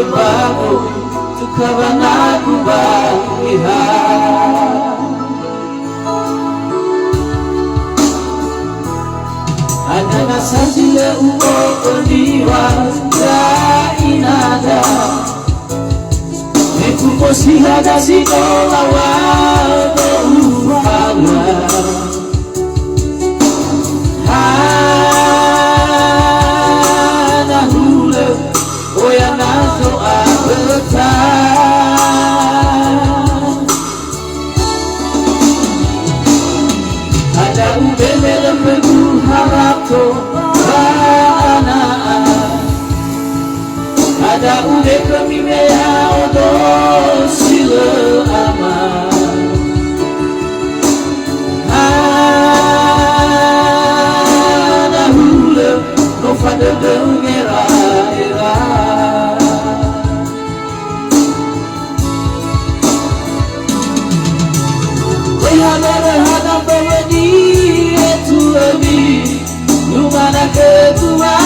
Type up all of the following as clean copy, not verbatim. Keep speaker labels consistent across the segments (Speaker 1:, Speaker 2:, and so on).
Speaker 1: bangun tukaban aku bahagia. Ada nasa sila uo kodiwa inada Mekuposi hada sinolawa ufala Hana hule oya nazo abetan Ada ubele lemegu harapto bana Ada ude kemimea odo sila aman Ada hule no fada dengera era Wehana hana bawani etu abi Lumana ketuawi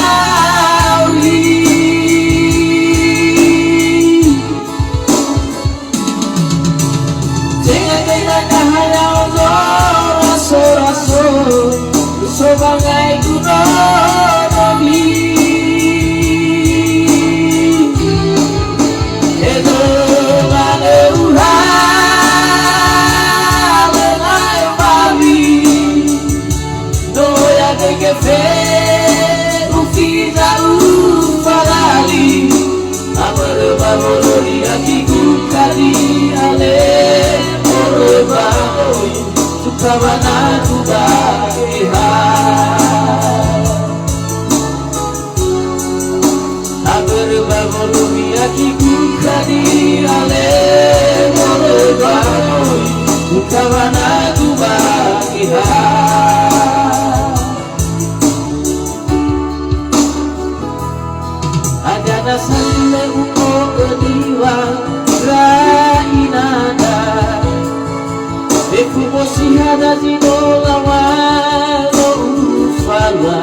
Speaker 1: Jangan kena kahaya ozo raso-raso Sebagai gunung Itu mana uhal Lenai babi Doya kekefe Ufiza ufalali Amare-bamoroni akiku kali ale Ore-bamoi Tukaban aku bahagia Amare-bamoroni akiku kali ale Ore-bamoi Tukaban aku bahagia Ada nasale uko kediwa rainada Ekubosi hada zinola walo ufala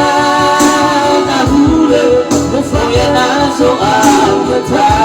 Speaker 1: Hana hule Mufoya nazo abetan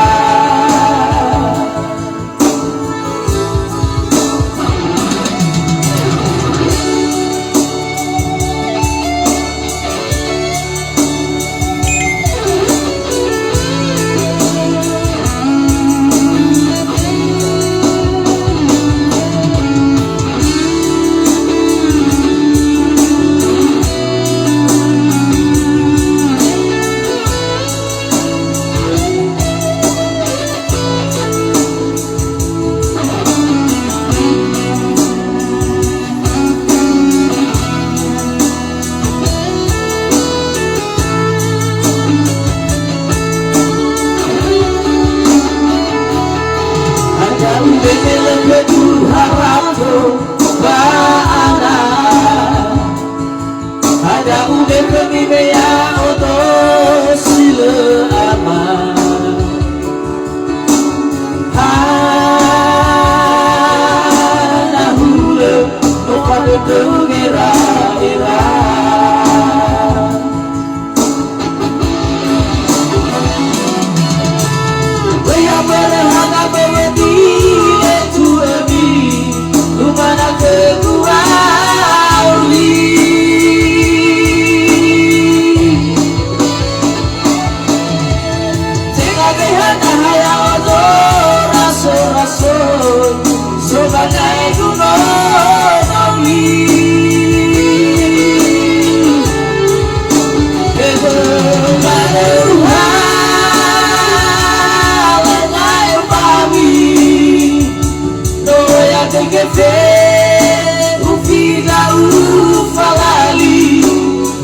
Speaker 1: Ada ude kemimea odo sila aman Hana hule no pada dengera era Wea berhana bawani etu abi Lumana ketuawi Sebagai gunung Kebemana uhal Lenai babi Doya kekefe Ufiza ufalali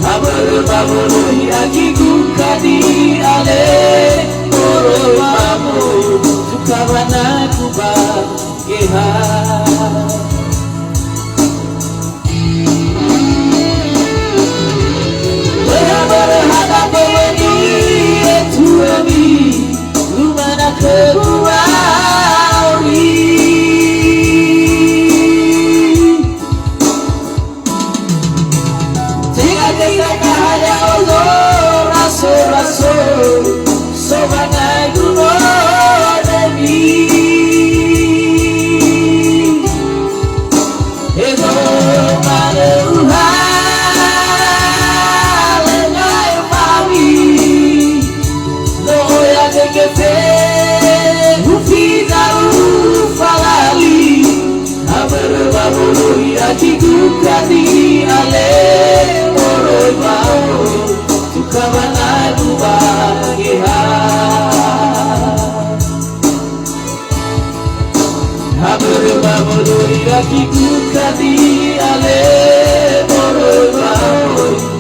Speaker 1: Amare-bamoroni akiku kadi ale Ore-bamoi Tukaban aku bahagia Berhadap bawani etu abi Lumana ketuawi Jangan hanya Allah rasul sebagai guru Nabi. Itu maluhal lengai mami lo ya kekefe ufidau falali aberbabulu irajiku kadi ale moroi mau tukabana dubageha aberbabulu irajiku kadi ale moroi mau